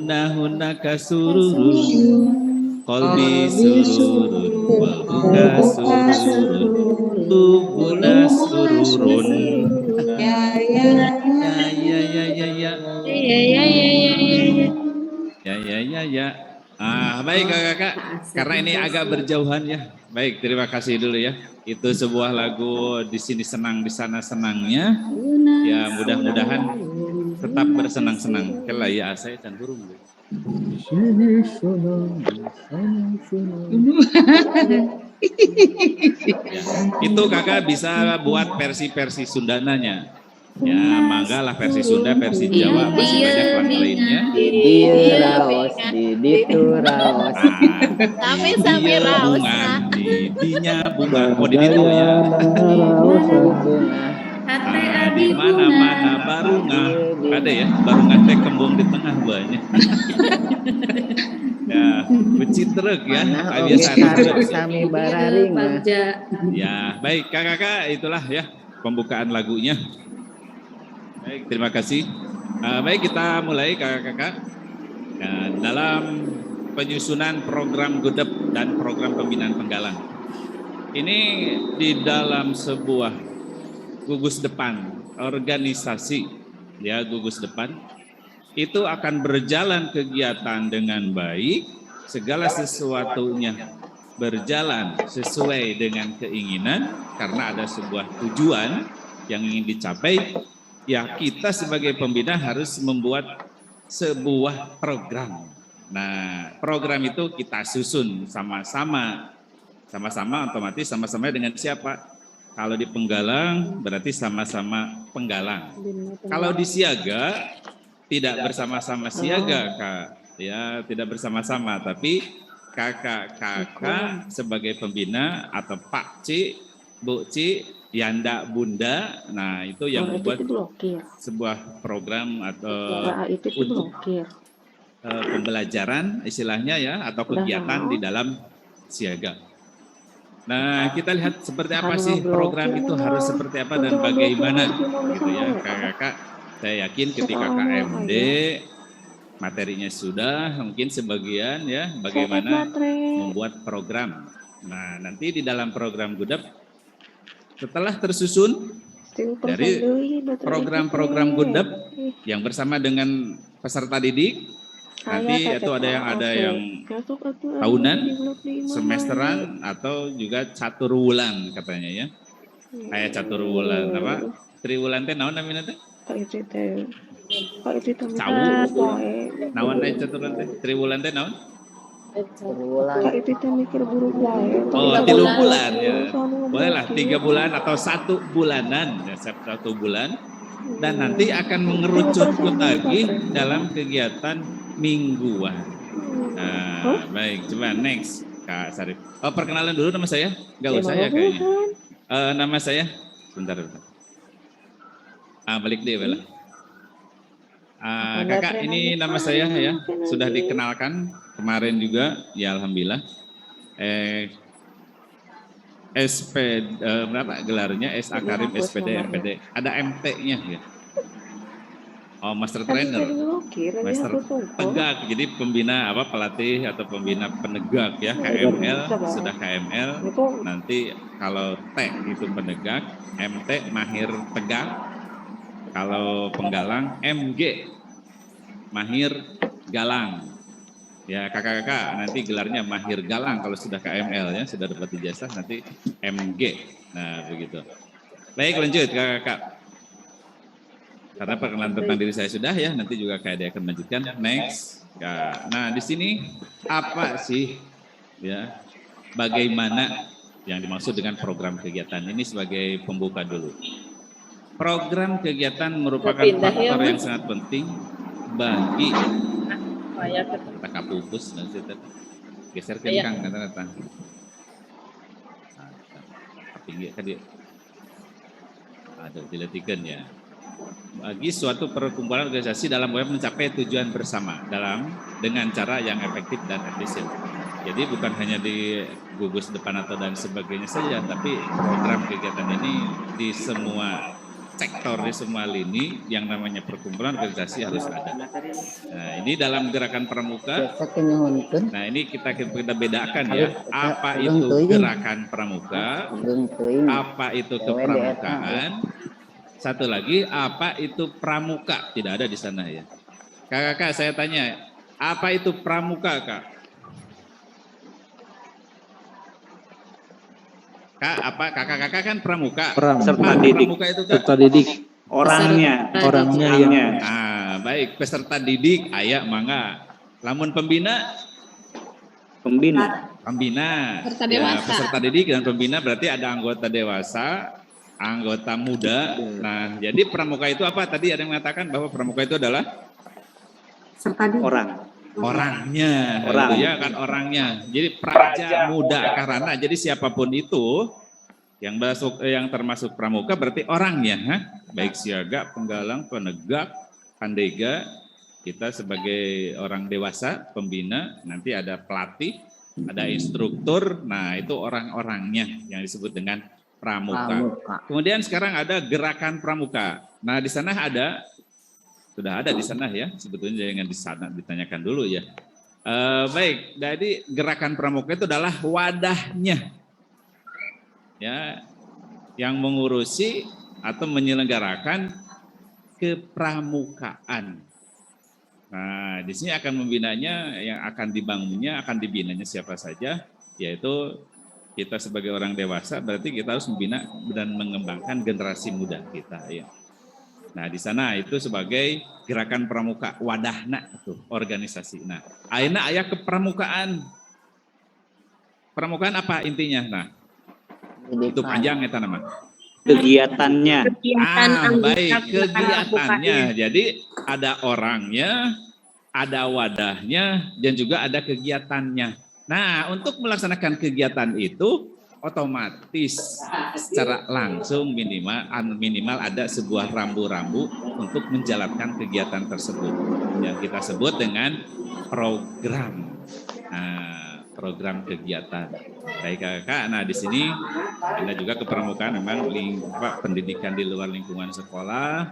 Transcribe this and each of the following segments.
hunaka sururun, qalbi sururun, qalbuka sururun, tubuna sururun. Ya ya Ya. Ya. Baik kakak-kakak, karena ini agak berjauhan ya. Baik, terima kasih dulu ya. Itu sebuah lagu di sini senang, di sana senangnya. Ya mudah-mudahan tetap bersenang-senang. Kela ya saya can burung. Ya, itu kakak bisa buat versi-versi Sundananya. Ya, manggalah versi Sunda, versi Jawa, masih banyak lainnya. Di raos, di raos. Sampai raos nah. Dinya bunga. Oh, di itu ya. Raos bunga. Di mana-mana barunga. Ada ya, barunga teh kembung di tengah banyak. Ya, becitrek ya. Biasa Sami bararing. Ya, baik kakak-kakak, itulah ya pembukaan lagunya. Baik, terima kasih. Baik, kita mulai kakak-kakak. Dalam penyusunan program GUDEP dan program pembinaan penggalang. Ini di dalam sebuah gugus depan organisasi, ya gugus depan, itu akan berjalan kegiatan dengan baik, segala sesuatunya berjalan sesuai dengan keinginan, karena ada sebuah tujuan yang ingin dicapai. Ya, kita sebagai pembina harus membuat sebuah program. Nah, program itu kita susun sama-sama otomatis sama-sama dengan siapa? Kalau di penggalang berarti sama-sama penggalang. Kalau di siaga tidak bersama-sama siaga, Kak. Ya, tidak bersama-sama, tapi kakak-kakak sebagai pembina atau Pak C, Bu C, Yanda, Bunda, nah itu yang membuat sebuah program atau pembelajaran istilahnya ya, atau kegiatan di dalam siaga. Nah, kita lihat seperti apa sih program itu, harus seperti apa dan bagaimana gitu ya kakak-kakak. Saya yakin ketika KMD materinya sudah, mungkin sebagian ya bagaimana membuat program. Nah, nanti di dalam program GUDEP setelah tersusun dari program-program GUDEP yang bersama dengan peserta didik, nanti itu ada yang tahunan, semesteran, atau juga catur wulan katanya ya. Kayak catur wulan apa? Triwulan teh naon namanya teh? Cawu. Naon teh catur wulan teh? Triwulan teh naon? Oh, 3 bulan ya. Bolehlah 3 bulan atau 1 bulanan, ya, 1 bulan. Dan nanti akan mengerucut lagi dalam kegiatan mingguan. Nah, baik, coba next Kak Sarif. Oh, perkenalan dulu nama saya? Enggak usah ya kayaknya. Nama saya, sebentar. Balik deh, Bella. Kakak, ini nama saya ya, sudah dikenalkan kemarin juga, ya alhamdulillah. Berapa gelarnya? SA Karim, SPD, MPD. Ada MT-nya ya. Oh, Master Trainer, Master Tegak. Jadi pembina pelatih atau pembina penegak ya, KML, sudah KML. Nanti kalau T itu penegak, MT mahir tegak. Kalau penggalang MG mahir galang. Ya kakak-kakak nanti gelarnya mahir galang kalau sudah KML ya, sudah dapat ijazah nanti MG. Nah begitu. Baik, lanjut kakak-kakak. Karena perkenalan tentang diri saya sudah ya, nanti juga Kak Ade akan melanjutkan. Next. Nah di sini apa sih ya, bagaimana yang dimaksud dengan program kegiatan ini sebagai pembuka dulu. Program kegiatan merupakan faktor yang sangat penting bagi kita kapupus dan geserkan Kang kata-kata. Tinggi kan dia. Ada diletikan ya. Bagi suatu perkumpulan organisasi dalam upaya mencapai tujuan bersama dengan cara yang efektif dan efisien. Jadi bukan hanya di gugus depan atau dan sebagainya saja, tapi program kegiatan ini di semua sektor di semua lini yang namanya perkumpulan organisasi harus ada. Nah, ini dalam gerakan pramuka. Nah, ini kita bedakan ya, apa itu gerakan pramuka, apa itu kepramukaan, satu lagi apa itu pramuka, tidak ada di sana ya. Kakak, saya tanya, apa itu pramuka, Kak? Kak, apa kakak-kakak kan pramuka? Peserta didik. Pramuka itu Kak? Peserta didik. Orangnya yang. Ah, baik, peserta didik, ayak mangga. Lamun pembina? Pembina. Peserta Ya, dewasa. peserta didik dan pembina berarti ada anggota dewasa, anggota muda. Nah, jadi pramuka itu apa? Tadi ada yang mengatakan bahwa pramuka itu adalah orangnya, gitu ya kan, orangnya. Jadi praja muda karana. Jadi siapapun itu yang termasuk pramuka berarti orangnya, baik siaga, penggalang, penegak, pandega. Kita sebagai orang dewasa, pembina, nanti ada pelatih, ada instruktur. Nah, itu orang-orangnya yang disebut dengan pramuka. Kemudian sekarang ada gerakan pramuka. Nah, di sana sudah ada di sana ya, sebetulnya jangan di sana ditanyakan dulu ya. Baik, jadi gerakan pramuka itu adalah wadahnya, ya, yang mengurusi atau menyelenggarakan kepramukaan. Nah, di sini akan membinanya, yang akan dibangunnya, akan dibinanya siapa saja, yaitu kita sebagai orang dewasa, berarti kita harus membina dan mengembangkan generasi muda kita, ya. Nah, di sana itu sebagai gerakan pramuka, wadahna itu organisasi. Nah, ayeuna aya kepramukaan. Pramukaan apa intinya? Nah, itu panjang eta nama. Kegiatannya. Baik, kegiatannya. Jadi ada orangnya, ada wadahnya, dan juga ada kegiatannya. Nah, untuk melaksanakan kegiatan itu otomatis secara langsung minimal ada sebuah rambu-rambu untuk menjalankan kegiatan tersebut yang kita sebut dengan program. Nah, program kegiatan. Baik Kakak, nah di sini ada juga kepramukaan memang pendidikan di luar lingkungan sekolah,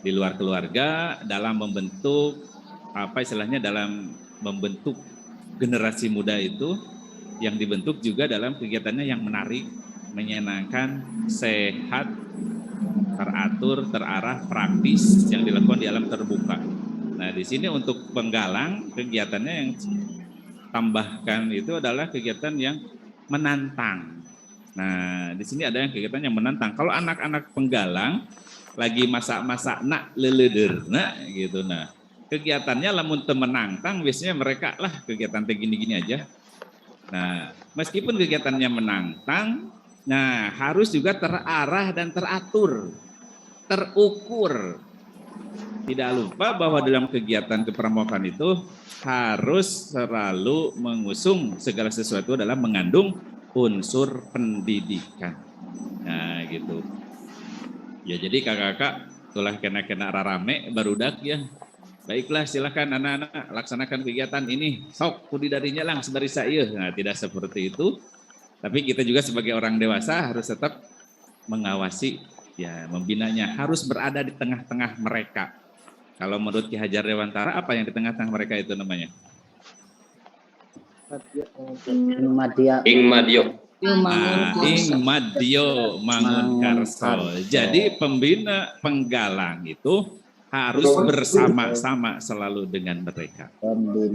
di luar keluarga, dalam membentuk dalam membentuk generasi muda itu, yang dibentuk juga dalam kegiatannya yang menarik, menyenangkan, sehat, teratur, terarah, praktis yang dilakukan di alam terbuka. Nah, di sini untuk penggalang kegiatannya yang tambahkan itu adalah kegiatan yang menantang. Nah, di sini ada yang kegiatan yang menantang. Kalau anak-anak penggalang lagi masak-masak nak lelederna gitu. Nah, kegiatannya lamun teu menantang biasanya mereka lah kegiatan gini-gini aja. Nah, meskipun kegiatannya menantang, nah harus juga terarah dan teratur, terukur. Tidak lupa bahwa dalam kegiatan kepramukaan itu harus selalu mengusung segala sesuatu dalam mengandung unsur pendidikan. Nah, gitu. Ya, jadi kakak-kakak, tulah kena rarame barudak ya. Baiklah, silakan anak-anak laksanakan kegiatan ini. Sok kudi darinya lang sedari saya. Nah, tidak seperti itu. Tapi kita juga sebagai orang dewasa harus tetap mengawasi, ya, membinanya. Harus berada di tengah-tengah mereka. Kalau menurut Ki Hajar Dewantara, apa yang di tengah-tengah mereka itu namanya? Ingmadio Mangunkarso. Jadi pembina penggalang itu harus bersama-sama selalu dengan mereka.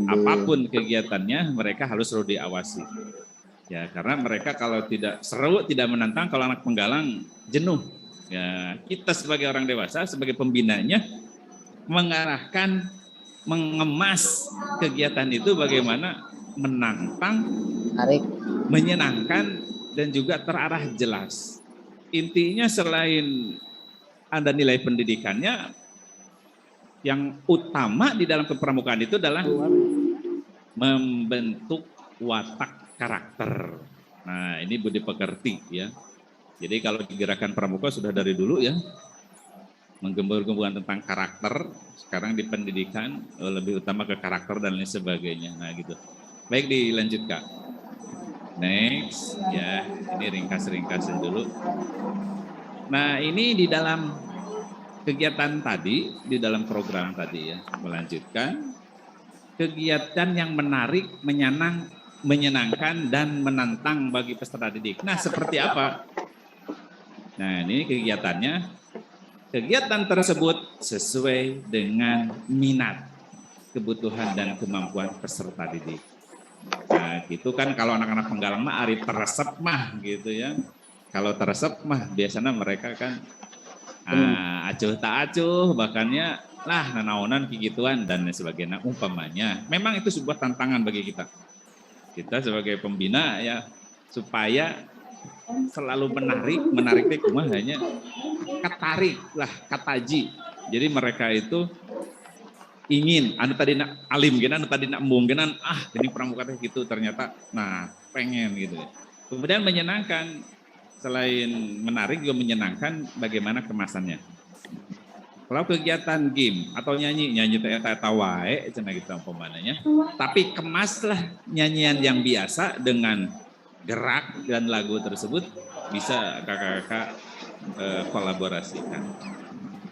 Apapun kegiatannya, mereka harus selalu diawasi. Ya, karena mereka kalau tidak seru, tidak menantang, kalau anak penggalang jenuh. Ya, kita sebagai orang dewasa, sebagai pembinanya, mengarahkan, mengemas kegiatan itu bagaimana menantang, menyenangkan, dan juga terarah jelas. Intinya selain ada nilai pendidikannya, yang utama di dalam kepramukaan itu adalah membentuk watak karakter. Nah, ini budi pekerti ya. Jadi kalau di gerakan pramuka sudah dari dulu ya, menggembur-gemburkan tentang karakter, sekarang di pendidikan lebih utama ke karakter dan lain sebagainya. Nah, gitu. Baik, dilanjut Kak. Next, ya, ini ringkas-ringkasin dulu. Nah, ini di dalam kegiatan tadi di dalam program tadi ya, melanjutkan kegiatan yang menarik, menyenangkan dan menantang bagi peserta didik. Nah, seperti apa? Nah, ini kegiatannya. Kegiatan tersebut sesuai dengan minat, kebutuhan dan kemampuan peserta didik. Nah, gitu kan kalau anak-anak penggalang mah ari teresep mah gitu ya. Kalau teresep mah biasanya mereka kan acuh tak acuh, bahkannya lah nanaonan gituan dan sebagainya umpamanya. Memang itu sebuah tantangan bagi kita. Kita sebagai pembina ya supaya selalu menarik teh kumaha hanya katarik lah, kataji. Jadi mereka itu ingin anu tadi nak alim gini, anu tadi nak embung gini, ini pramuka teh gitu ternyata nah pengen gitu. Kemudian menyenangkan, selain menarik juga menyenangkan bagaimana kemasannya. Kalau kegiatan game atau nyanyi teh eta wae cenah gitu umpamanya. Tapi kemaslah nyanyian yang biasa dengan gerak dan lagu tersebut bisa kakak-kakak kolaborasikan.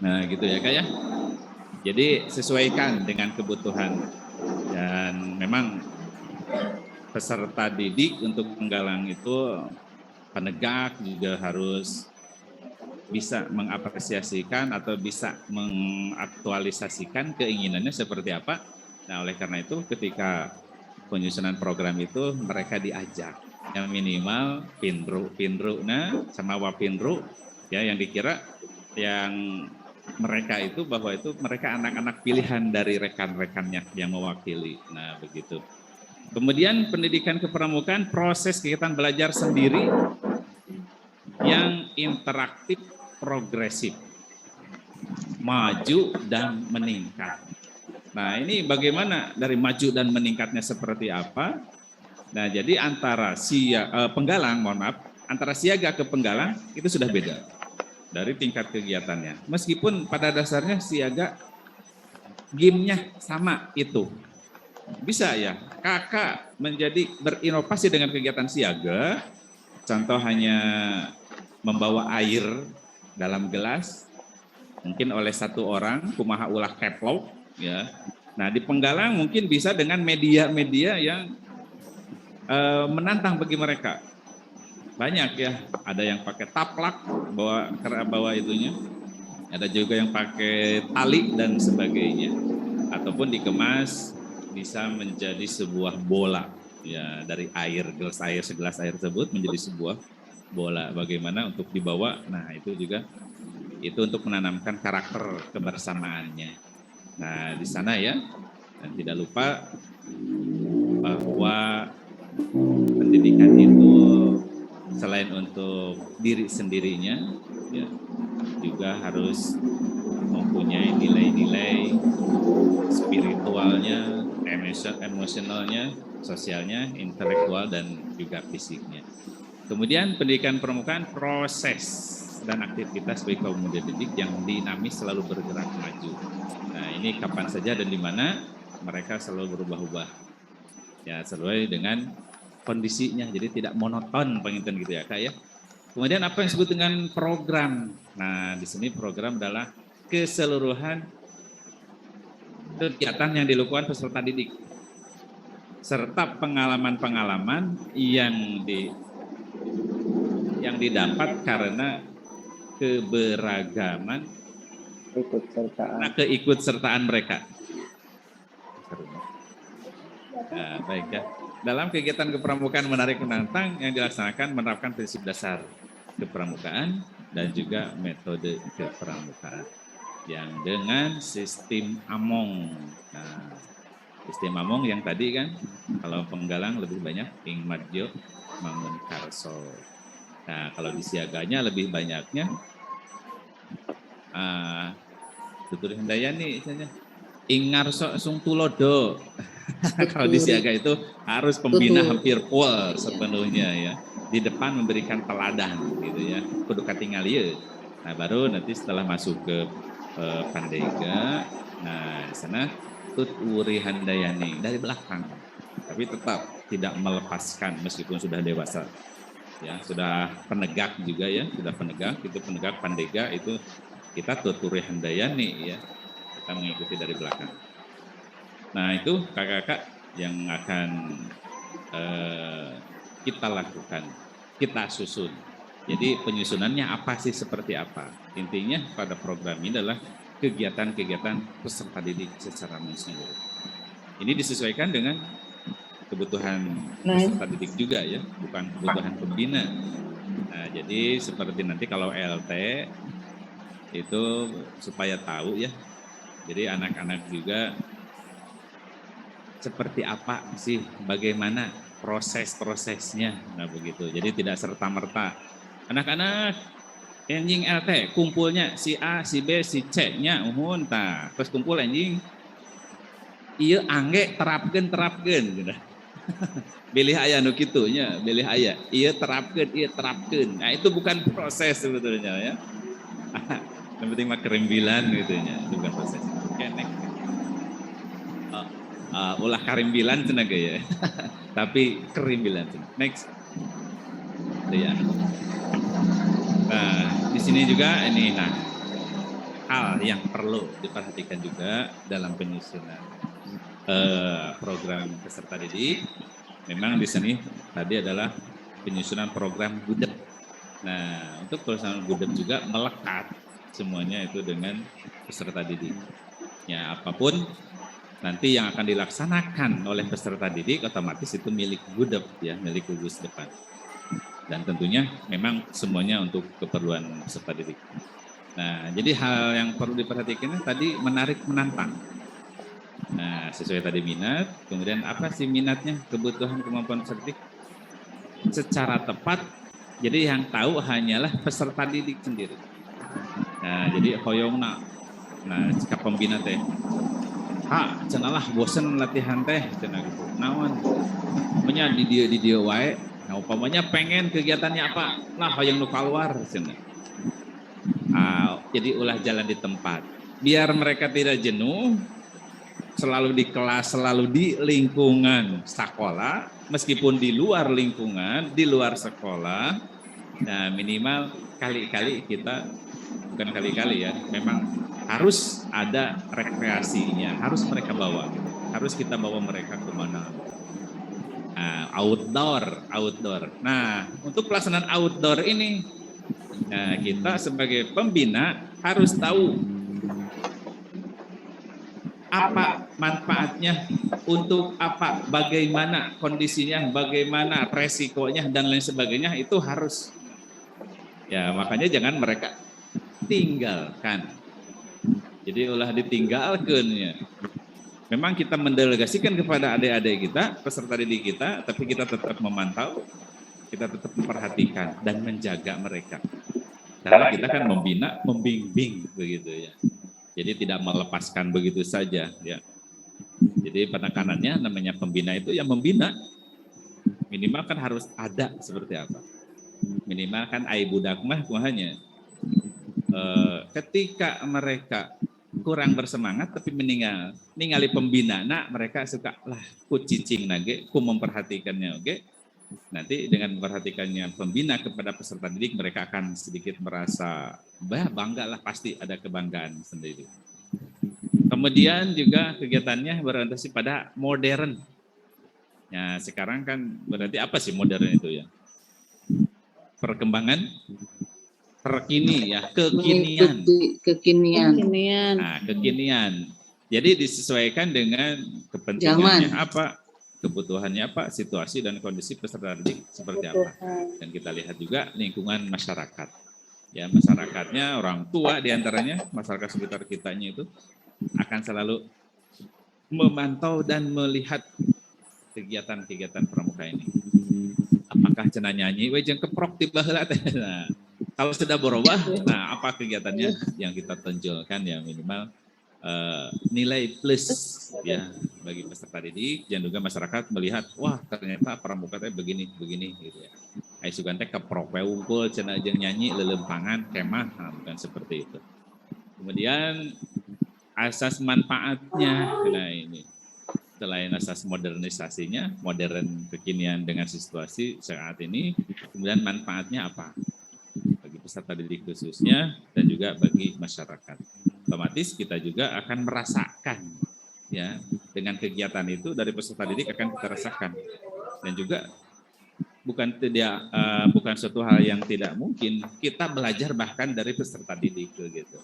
Nah gitu ya Kak ya. Jadi sesuaikan dengan kebutuhan dan memang peserta didik untuk penggalang itu penegak juga harus bisa mengapresiasikan atau bisa mengaktualisasikan keinginannya seperti apa. Nah oleh karena itu ketika penyusunan program itu mereka diajak yang minimal pinru sama wapinru ya yang dikira yang mereka itu bahwa itu mereka anak-anak pilihan dari rekan-rekannya yang mewakili. Nah begitu. Kemudian pendidikan kepramukaan proses kegiatan belajar sendiri yang interaktif progresif, maju dan meningkat. Nah ini bagaimana dari maju dan meningkatnya seperti apa? Nah jadi antara penggalang, antara siaga ke penggalang itu sudah beda dari tingkat kegiatannya. Meskipun pada dasarnya siaga game-nya sama itu. Bisa ya, kakak menjadi berinovasi dengan kegiatan siaga, contoh hanya membawa air dalam gelas, mungkin oleh satu orang, kumaha ulah keplok, ya. Nah di penggalang mungkin bisa dengan media-media yang menantang bagi mereka. Banyak ya, ada yang pakai taplak, bawa itunya, ada juga yang pakai tali dan sebagainya, ataupun dikemas bisa menjadi sebuah bola, ya dari air, segelas air tersebut menjadi sebuah bola. Bagaimana untuk dibawa? Nah itu juga itu untuk menanamkan karakter kebersamaannya. Nah di sana ya, dan tidak lupa bahwa pendidikan itu selain untuk diri sendirinya, ya, juga harus mempunyai nilai-nilai spiritualnya, emosionalnya, sosialnya, intelektual dan juga fisiknya. Kemudian pendidikan permukaan proses dan aktivitas bagi kaum muda didik yang dinamis selalu bergerak maju. Nah ini kapan saja dan di mana mereka selalu berubah-ubah. Ya sesuai dengan kondisinya, jadi tidak monoton penginten gitu ya Kak ya. Kemudian apa yang disebut dengan program? Nah di sini program adalah keseluruhan kegiatan yang dilakukan peserta didik serta pengalaman-pengalaman yang didapat karena keberagaman keikutsertaan mereka. Nah, baik ya. Dalam kegiatan kepramukaan menarik menantang yang dilaksanakan menerapkan prinsip dasar kepramukaan dan juga metode kepramukaan yang dengan sistem among. Nah, sistem among yang tadi kan kalau penggalang lebih banyak ing madjo mangun karso. Nah, kalau di siaganya lebih banyaknya tutur handayani misalnya ing ngarso sung tulodo. Kalau di siaga itu harus pembina hampir full sepenuhnya ya. Di depan memberikan teladan gitu ya. Kudu katingal ieu. Nah, baru nanti setelah masuk ke Pandega, nah di sana tut uri handayani dari belakang. Tapi tetap tidak melepaskan meskipun sudah dewasa. Ya, sudah penegak juga ya, sudah penegak, itu penegak Pandega itu kita tuturi handayani ya, kita mengikuti dari belakang. Nah itu kakak-kakak yang akan kita lakukan, kita susun. Jadi penyusunannya apa sih, seperti apa? Intinya pada program ini adalah kegiatan-kegiatan peserta didik secara menyeluruh. Ini disesuaikan dengan kebutuhan peserta didik juga ya, bukan kebutuhan pembina. Nah, jadi seperti nanti kalau LT itu supaya tahu ya, jadi anak-anak juga seperti apa sih, bagaimana proses-prosesnya, nah begitu. Jadi tidak serta-merta anak-anak anjing LT kumpulnya si A, si B, si C-nya uhun tah, terus kumpul anjing iya angge terapkeun gitu. Bilih aya nu kitu nya, bilih aya iya terapkeun. Nah itu bukan proses sebetulnya ya. Yang penting mah kerimbilan gitu nya, itu bukan proses. Oke, next. Ulah karimbilan cenah ya. Tapi kerimbilan cenah. Next. Ya. Nah, di sini juga ini hal yang perlu diperhatikan juga dalam penyusunan program peserta didik. Memang di sini tadi adalah penyusunan program gudeg. Nah, untuk penyusunan gudeg juga melekat semuanya itu dengan peserta didik. Ya, apapun nanti yang akan dilaksanakan oleh peserta didik otomatis itu milik gudeg ya, milik gugus depan. Dan tentunya memang semuanya untuk keperluan peserta didik. Nah, jadi hal yang perlu diperhatikan tadi menarik, menantang. Nah, sesuai tadi minat, kemudian apa sih minatnya, kebutuhan, kemampuan peserta didik secara tepat. Jadi yang tahu hanyalah peserta didik sendiri. Nah, jadi hoyongna. Nah, jika pembina teh, cenalah bosen latihan teh, cenah gitu. Naon? Pokoknya di dia wae. Nah, umpamanya pengen kegiatannya apa? Nah, hoyong nu keluar cenah. Jadi ulah jalan di tempat. Biar mereka tidak jenuh, selalu di kelas, selalu di lingkungan sekolah, meskipun di luar lingkungan, di luar sekolah. Nah, minimal kali-kali kita, bukan kali-kali ya, memang harus ada rekreasinya, harus mereka bawa. Harus kita bawa mereka kemana? Outdoor. Nah, untuk pelaksanaan outdoor ini, nah kita sebagai pembina harus tahu apa manfaatnya, untuk apa, bagaimana kondisinya, bagaimana resikonya, dan lain sebagainya, itu harus. Ya, makanya jangan mereka tinggalkan. Jadi ulah ditinggalkan ya. Memang kita mendelegasikan kepada adik-adik kita, peserta didik kita, tapi kita tetap memantau, kita tetap memperhatikan dan menjaga mereka. Karena kita kan membina, membimbing begitu ya. Jadi tidak melepaskan begitu saja ya. Jadi penekanannya namanya pembina itu yang membina. Minimal kan harus ada seperti apa. Minimal kan ai budak mah kuahnya. Ketika mereka kurang bersemangat tapi ningali pembina, nah mereka suka lah ku cicing nage, ku memperhatikannya oke. Nanti dengan memperhatikannya pembina kepada peserta didik, mereka akan sedikit merasa bangga lah, pasti ada kebanggaan sendiri. Kemudian juga kegiatannya berorientasi pada modern. Ya, sekarang kan berarti apa sih modern itu ya? Perkembangan terkini ya, kekinian. Nah, kekinian. Jadi disesuaikan dengan kepentingannya apa, kebutuhannya apa, situasi dan kondisi peserta didik seperti apa. Dan kita lihat juga lingkungan masyarakat. Ya, masyarakatnya, orang tua diantaranya, masyarakat sekitar kitanya itu akan selalu memantau dan melihat kegiatan-kegiatan pramuka ini. Apakah cenah nyanyi, jeung keprok tiba heula teh. Nah, kalau sudah berubah, nah apa kegiatannya yang kita tonjolkan ya, minimal nilai plus ya bagi peserta didik, dan juga masyarakat melihat, wah ternyata pramuka teh begini gitu ya. Ai sugan teh keprok we unggul cenah jeung nyanyi lelempangan kemah, nah, bukan seperti itu. Kemudian asas manfaatnya, nah ini selain asas modernisasinya, modern kekinian dengan situasi saat ini, kemudian manfaatnya apa? Begitu. peserta didik khususnya dan juga bagi masyarakat. Otomatis kita juga akan merasakan ya dengan kegiatan itu dari peserta didik akan kita rasakan dan juga bukan suatu hal yang tidak mungkin kita belajar bahkan dari peserta didik gitu.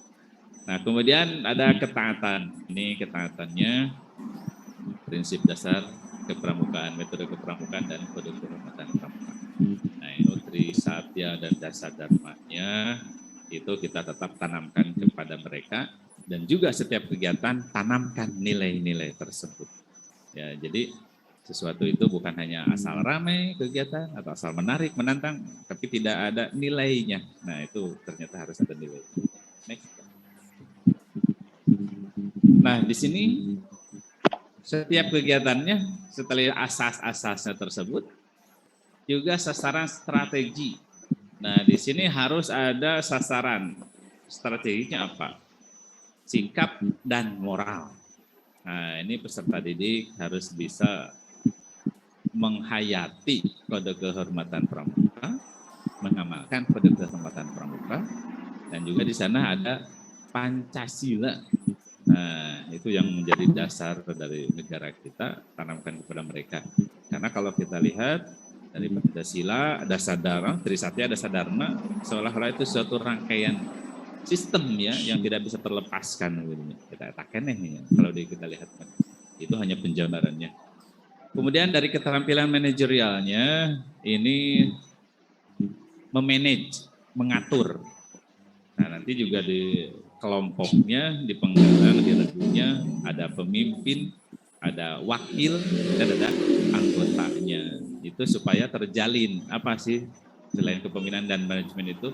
Nah kemudian ada ketaatan, ini ketaatannya prinsip dasar kepramukaan, metode kepramukaan dan kode kehormatan pramuka. Nah ini Trisatya dan Dasa Dharmanya itu kita tetap tanamkan kepada mereka dan juga setiap kegiatan tanamkan nilai-nilai tersebut. Ya jadi sesuatu itu bukan hanya asal ramai kegiatan atau asal menarik, menantang, tapi tidak ada nilainya. Nah itu ternyata harus ada nilai. Next. Nah di sini setiap kegiatannya setelah asas-asasnya tersebut juga sasaran strategi. Nah di sini harus ada sasaran strateginya apa? Sikap dan moral. Nah ini peserta didik harus bisa menghayati kode kehormatan pramuka, mengamalkan kode kehormatan pramuka, dan juga di sana ada Pancasila. Nah, itu yang menjadi dasar dari negara kita, tanamkan kepada mereka. Karena kalau kita lihat dari Pancasila, Dasadharma, Trisatya, Dasadharma, seolah-olah itu suatu rangkaian sistem ya yang tidak bisa terlepaskan. Kita takeneh ya, kalau kita lihat itu hanya penjabarannya. Kemudian dari keterampilan manajerialnya ini memanage, mengatur. Nah nanti juga di kelompoknya, di penggalang, di regunya ada pemimpin, ada wakil, dan ada anggotanya. Itu supaya terjalin apa sih selain kepemimpinan dan manajemen itu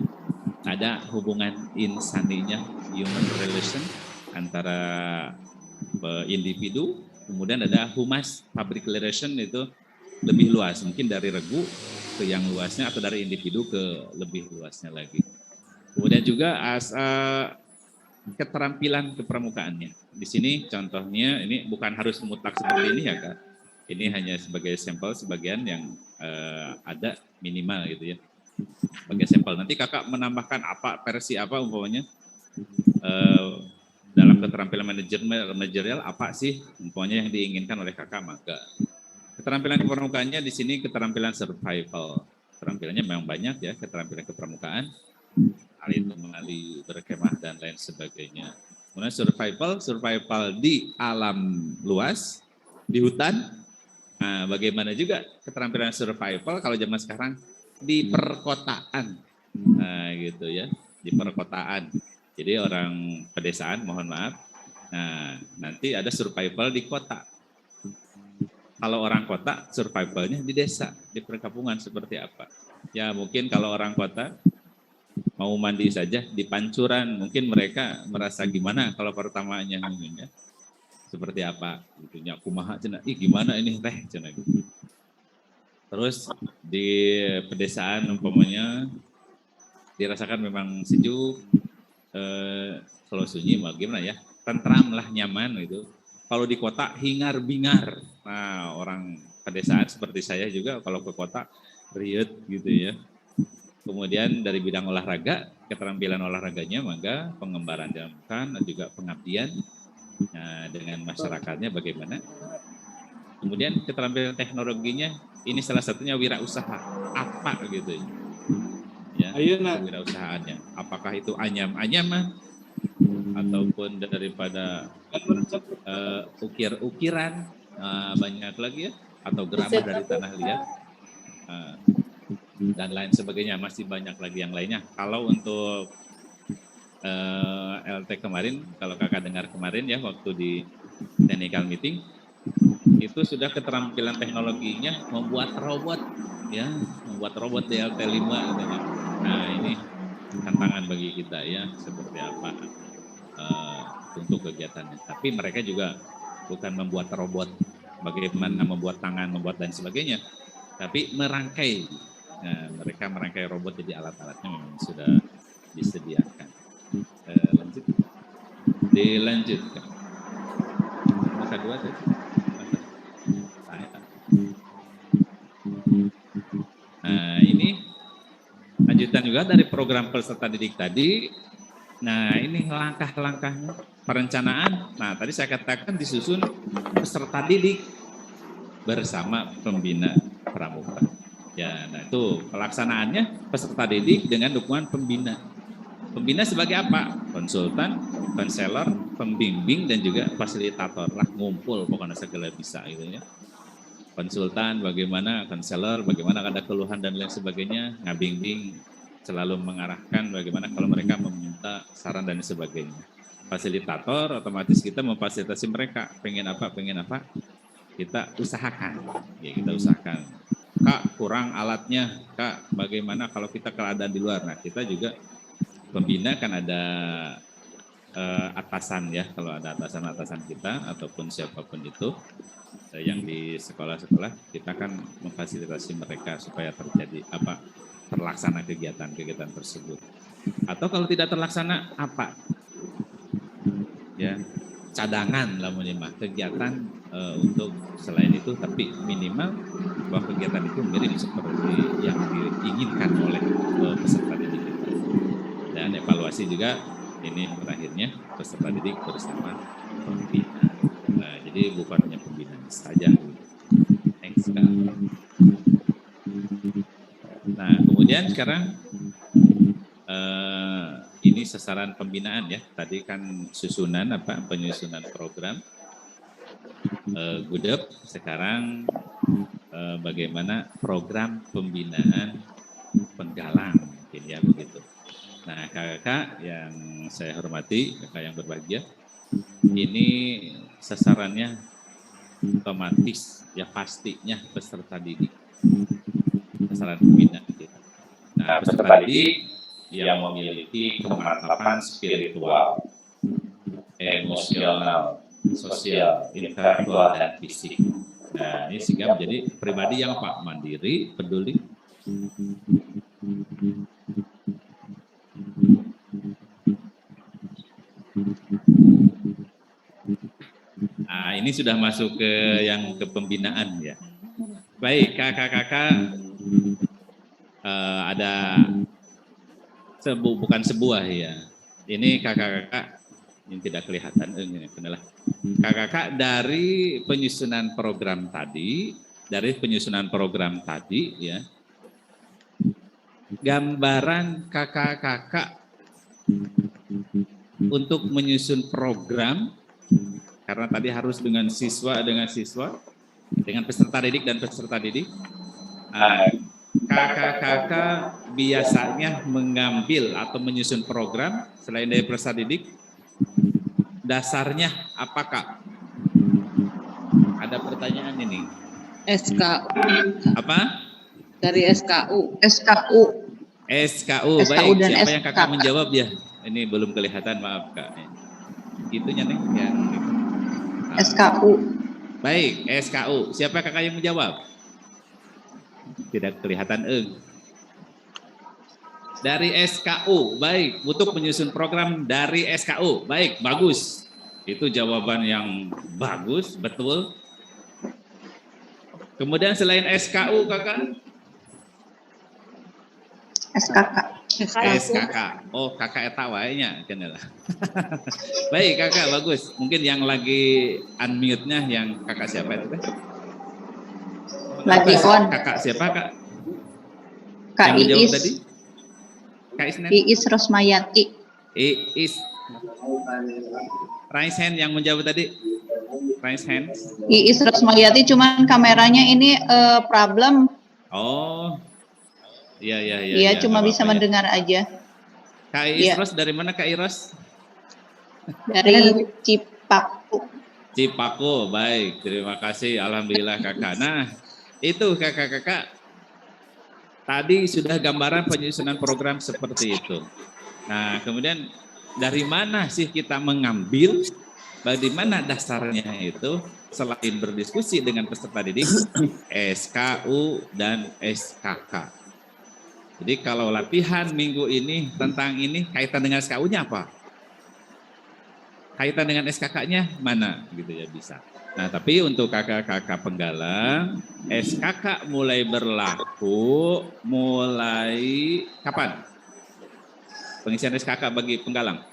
ada hubungan insaninya, human relation antara individu. Kemudian ada humas public relation itu lebih luas, mungkin dari regu ke yang luasnya atau dari individu ke lebih luasnya lagi. Kemudian juga keterampilan kepramukaannya. Di sini contohnya ini bukan harus mutlak seperti ini ya Kak. Ini hanya sebagai sampel sebagian yang ada minimal gitu ya. Sebagai sampel. Nanti Kakak menambahkan apa versi apa umpamanya. Dalam keterampilan manajerial apa sih umpamanya yang diinginkan oleh Kakak, maka keterampilan kepramukaannya di sini keterampilan survival. Keterampilannya memang banyak ya, keterampilan kepramukaan, hal itu mengenali berkemah dan lain sebagainya. Kemudian survival di alam luas, di hutan. Nah, bagaimana juga keterampilan survival kalau zaman sekarang di perkotaan. Nah, gitu ya, di perkotaan. Jadi orang pedesaan, mohon maaf, nah nanti ada survival di kota. Kalau orang kota, survivalnya di desa, di perkampungan seperti apa? Ya mungkin kalau orang kota mau mandi saja di pancuran, mungkin mereka merasa gimana kalau pertamanya mungkin ya. Seperti apa? Gitunya kumaha cenah, gimana ini teh cenah gitu. Terus di pedesaan umpamanya dirasakan memang sejuk. Kalau sunyi bagaimana ya, tentram lah, nyaman gitu. Kalau di kota hingar bingar. Nah orang pedesaan seperti saya juga kalau ke kota riut gitu ya. Kemudian dari bidang olahraga, keterampilan olahraganya maka pengembaraan dilakukan dan juga pengabdian dengan masyarakatnya bagaimana. Kemudian keterampilan teknologinya ini salah satunya wirausaha apa gitu ya, wirausahaannya. Apakah itu anyam-anyaman ataupun daripada ukir-ukiran, banyak lagi ya, atau geramah dari tanah liat dan lain sebagainya, masih banyak lagi yang lainnya. Kalau untuk LT kemarin, kalau Kakak dengar kemarin ya waktu di technical meeting, itu sudah keterampilan teknologinya membuat robot ya, membuat robot di LT5 katanya. Nah ini tantangan bagi kita ya, seperti apa untuk kegiatannya. Tapi mereka juga bukan membuat robot, bagaimana membuat tangan, membuat dan sebagainya, tapi merangkai. Nah, mereka merangkai robot jadi alat-alatnya memang sudah disediakan. Dilanjutkan. Masa dua tadi. Nah ini lanjut kelanjutan juga dari program peserta didik tadi. Nah, ini langkah-langkahnya perencanaan. Nah, tadi saya katakan disusun peserta didik bersama pembina pramuka. Ya, nah itu pelaksanaannya peserta didik dengan dukungan pembina. Pembina sebagai apa? Konsultan, konselor, pembimbing, dan juga fasilitator. Lah, ngumpul pokoknya segala bisa gitu ya. Konsultan bagaimana, konselor bagaimana ada keluhan dan lain sebagainya, ngabimbing, selalu mengarahkan bagaimana kalau mereka meminta saran dan sebagainya. Fasilitator otomatis kita memfasilitasi mereka, pengen apa, kita usahakan. Ya, kita usahakan. Kak, kurang alatnya, Kak, bagaimana kalau kita keadaan di luar? Nah, kita juga pembina kan ada atasan ya, kalau ada atasan-atasan kita ataupun siapapun itu yang di sekolah-sekolah, kita kan memfasilitasi mereka supaya terjadi terlaksana kegiatan-kegiatan tersebut. Atau kalau tidak terlaksana apa? Ya, cadangan lah minimal kegiatan untuk selain itu, tapi minimal bahwa kegiatan itu mirip seperti yang diinginkan oleh peserta didik kita. Dan evaluasi juga ini terakhirnya peserta didik bersama pembina. Nah, jadi bukan hanya pembina saja. Thanks, Kak. Nah, kemudian sekarang ini sasaran pembinaan ya. Tadi kan penyusunan program GUDEP. Sekarang bagaimana program pembinaan penggalang, mungkin ya begitu. Nah, kakak yang saya hormati, kakak yang berbahagia, ini sasarannya otomatis ya pastinya peserta didik, sasaran pembinaan kita. Nah, peserta didik yang memiliki kemantapan spiritual, emosional, sosial, intelektual, dan fisik. Nah, ini sehingga menjadi pribadi yang mandiri, peduli. Nah, ini sudah masuk ke yang kepembinaan ya. Baik, kakak-kakak ada bukan sebuah ya. Ini kakak-kakak yang tidak kelihatan, benar. Kakak-kakak dari penyusunan program tadi, ya. Gambaran kakak-kakak untuk menyusun program, karena tadi harus dengan siswa, dengan peserta didik dan peserta didik. Kakak-kakak biasanya mengambil atau menyusun program selain dari peserta didik, dasarnya apakah? Ada pertanyaan ini. SKU. Apa? Dari SKU. SKU, baik. Siapa yang kakak menjawab ya? Ini belum kelihatan, maaf Kak. Itunya nih yang itu. SKU. Baik, SKU. Siapa kakak yang menjawab? Tidak kelihatan, Dari SKU, baik. Untuk menyusun program dari SKU, baik, bagus. Itu jawaban yang bagus, betul. Kemudian selain SKU, kakak? SKK. Oh, kakak etawainya. Baik, kakak, bagus. Mungkin yang lagi unmute-nya yang kakak siapa itu? Lagi on. Kakak siapa, Kak? Kak Iis. Tadi? Kak Iis Rosmayati. Iis. Raise hand yang menjawab tadi. Raise hand. Iis Rosmayati, cuman kameranya ini problem. Oh. Iya. Iya, cuma bisa mendengar aja. Kak Iros dari mana, Kak Iros? Dari Cipaku. Cipaku, baik. Terima kasih, alhamdulillah kakak. Nah, itu kakak-kakak. Tadi sudah gambaran penyusunan program seperti itu. Nah, kemudian dari mana sih kita mengambil, bagaimana dasarnya itu, selain berdiskusi dengan peserta didik, SKU dan SKK. Jadi kalau latihan minggu ini tentang ini, kaitan dengan SKU-nya apa? kaitan dengan SKK-nya mana gitu ya bisa. Nah, tapi untuk kakak-kakak penggalang, SKK mulai berlaku mulai kapan? Pengisian SKK bagi penggalang.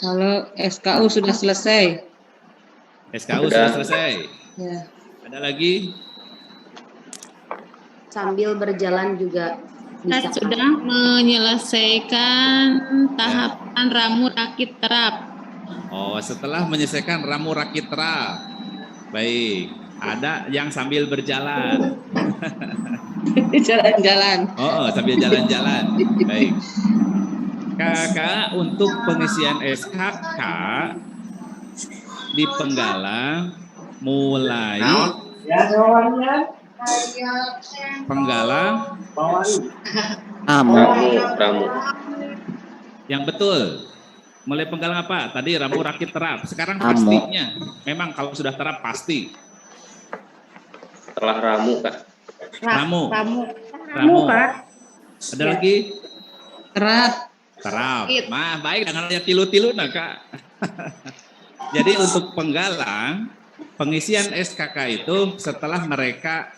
Kalau SKU sudah selesai. SKU sudah selesai. Ya. Ada lagi? Sambil berjalan juga Kita bisa. sudah menyelesaikan tahapan ramu rakit terap. Oh, setelah menyelesaikan ramu rakit terap. Baik, ada yang sambil berjalan. Jalan-jalan. Oh, sambil jalan-jalan. Baik. Kakak untuk pengisian SKK di penggalang mulai penggalang Ramu. yang betul. Mulai penggalang apa? Tadi ramu rakit terap. Sekarang Ramu. pastinya. Memang kalau sudah terap pasti. Setelah ramu, Kak. Ramu. Ramu, Kak. Ada lagi? Terap. Terap. Mah baik dengan tilu-tilu nah Kak. Jadi untuk penggalang, pengisian SKK itu setelah mereka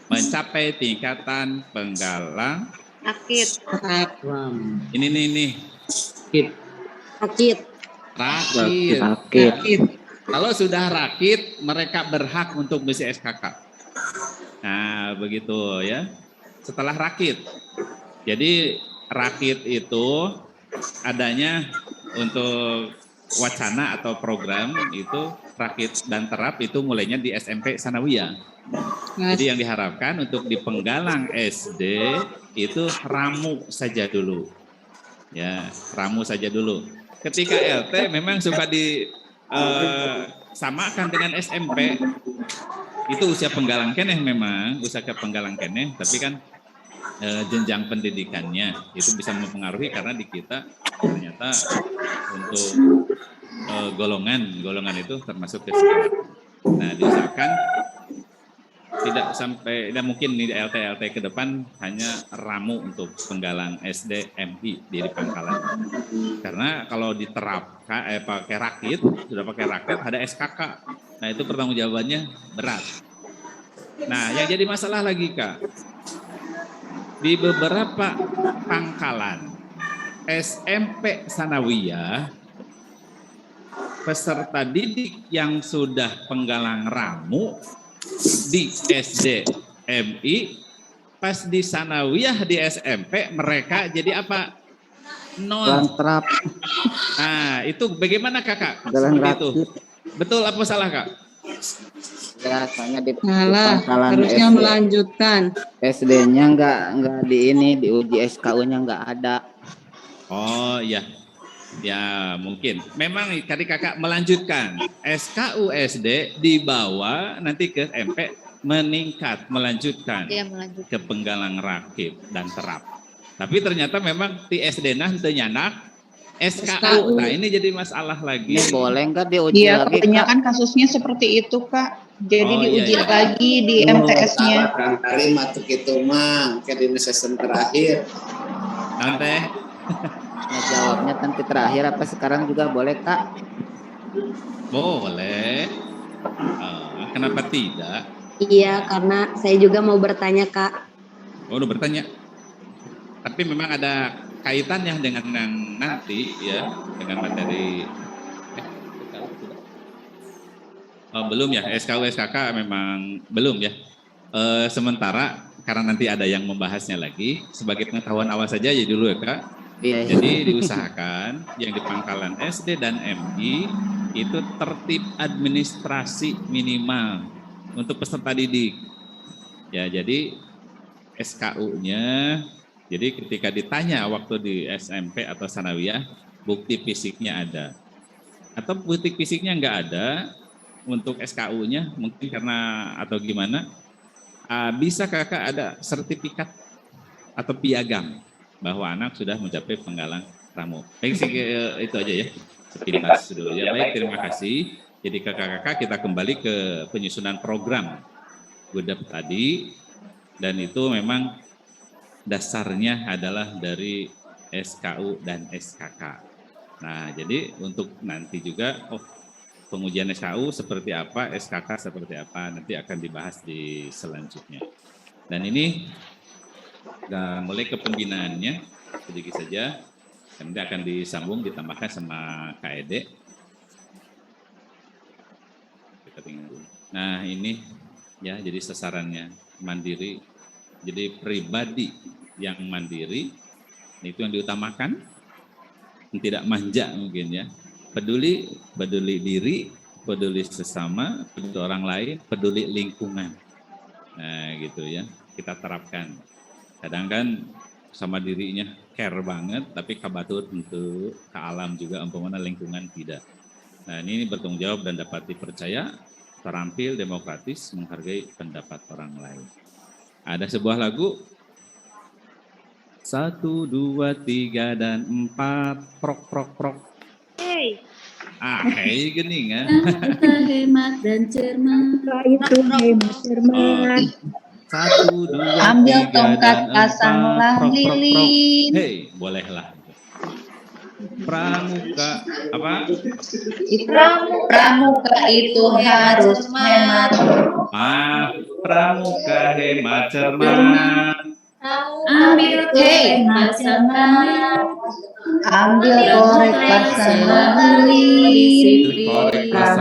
mencapai tingkatan penggalang. Rakit. Terap. Ini nih. Rakit. Rakit. Rakit. Kalau sudah rakit, mereka berhak untuk mengisi SKK. Nah, begitu ya. Setelah rakit. Jadi rakit itu adanya untuk wacana atau program itu rakit dan terap itu mulainya di SMP Sanawiyah. Jadi yang diharapkan untuk di penggalang SD itu ramu saja dulu. Ya, ramu saja dulu. Ketika LT memang suka samakan dengan SMP. Itu usia penggalang keneh memang, usia ke penggalang keneh, tapi kan jenjang pendidikannya itu bisa mempengaruhi karena di kita ternyata untuk golongan itu termasuk ke sekolah. Nah, diusahakan tidak mungkin di LT ke depan hanya ramu untuk penggalang SD MI di Pangkalan. Karena kalau diterapkan pakai rakit, sudah pakai rakit ada SKK. Nah, itu pertanggungjawabannya berat. Nah, yang jadi masalah lagi Kak, di beberapa pangkalan SMP Sanawiyah, peserta didik yang sudah penggalang ramu di SD MI, pas di Sanawiyah di SMP mereka jadi apa? Nol. Terap. Nah, itu bagaimana Kakak? Jalan Seperti itu. rakit. Betul apa salah Kak? Ya, soalnya di Salah. pangkalan Harusnya SD. melanjutkan. SD-nya nggak di ini, di uji SKU-nya nggak ada. Oh iya, ya mungkin. Memang tadi Kakak melanjutkan SKU SD dibawa nanti ke MP meningkat, melanjutkan Dia melanjutkan. ke penggalang rakit dan terap. Tapi ternyata memang di SD nah teu nyanak SKU. Nah, ini jadi masalah lagi. Ini boleh nggak diuji Iya, lagi, Kak? kebanyakan kasusnya seperti itu, Kak. Jadi Oh, diuji iya. lagi di MTS-nya. Kali matuk itu mah ke di season terakhir. Nanti Nah, jawabnya nanti terakhir apa sekarang juga boleh, Kak? boleh. Kenapa tidak? Iya, karena saya juga mau bertanya, Kak. Oh, udah bertanya. Tapi memang ada kaitannya dengan yang nanti ya, dengan materi. Oh, belum ya, SKU SKK memang belum ya. Sementara karena nanti ada yang membahasnya lagi, sebagai pengetahuan awal saja ya dulu ya Kak. Iya. Jadi diusahakan yang di pangkalan SD dan MI itu tertib administrasi minimal untuk peserta didik. Ya, jadi SKU-nya, jadi ketika ditanya waktu di SMP atau Sanawiyah, bukti fisiknya ada. Atau bukti fisiknya nggak ada, untuk SKU-nya mungkin karena atau gimana, bisa Kakak ada sertifikat atau piagam bahwa anak sudah mencapai penggalang ramu. Baik, itu aja ya, sepintas dulu ya. Baik, terima kasih. Jadi kakak-kakak kita kembali ke penyusunan program GUDEP tadi, dan itu memang dasarnya adalah dari SKU dan SKK. Nah, jadi untuk nanti juga, pengujian SKU seperti apa, SKK seperti apa, nanti akan dibahas di selanjutnya. Dan ini mulai ke pembinaannya, sedikit saja, nanti akan disambung, ditambahkan sama KED. Kita tinggal dulu. Nah, ini ya, jadi sasarannya mandiri. Jadi pribadi yang mandiri, itu yang diutamakan, tidak manja mungkin ya. Peduli diri, peduli sesama, peduli orang lain, peduli lingkungan. Nah gitu ya, kita terapkan. Kadang kan sama dirinya care banget, tapi kabatur untuk ke alam juga, umpamanya lingkungan tidak. Nah ini bertanggung jawab dan dapat dipercaya, terampil, demokratis, menghargai pendapat orang lain. Ada sebuah lagu, 1, 2, 3, dan 4, prok, prok, prok. Hey. Hei gini kan. Hemat dan cermat. Itu hemat cermat. 1, 2, 3, Ambil tongkat, dan 4, pasanglah prok, prok, prok. lilin. Hei, bolehlah. Pramuka, apa? Pramuka itu harus hemat. Pramuka hemat cermat. Ambil Hey. hemat cermat. Ambil korek, pasanglah lilin. Korek pasang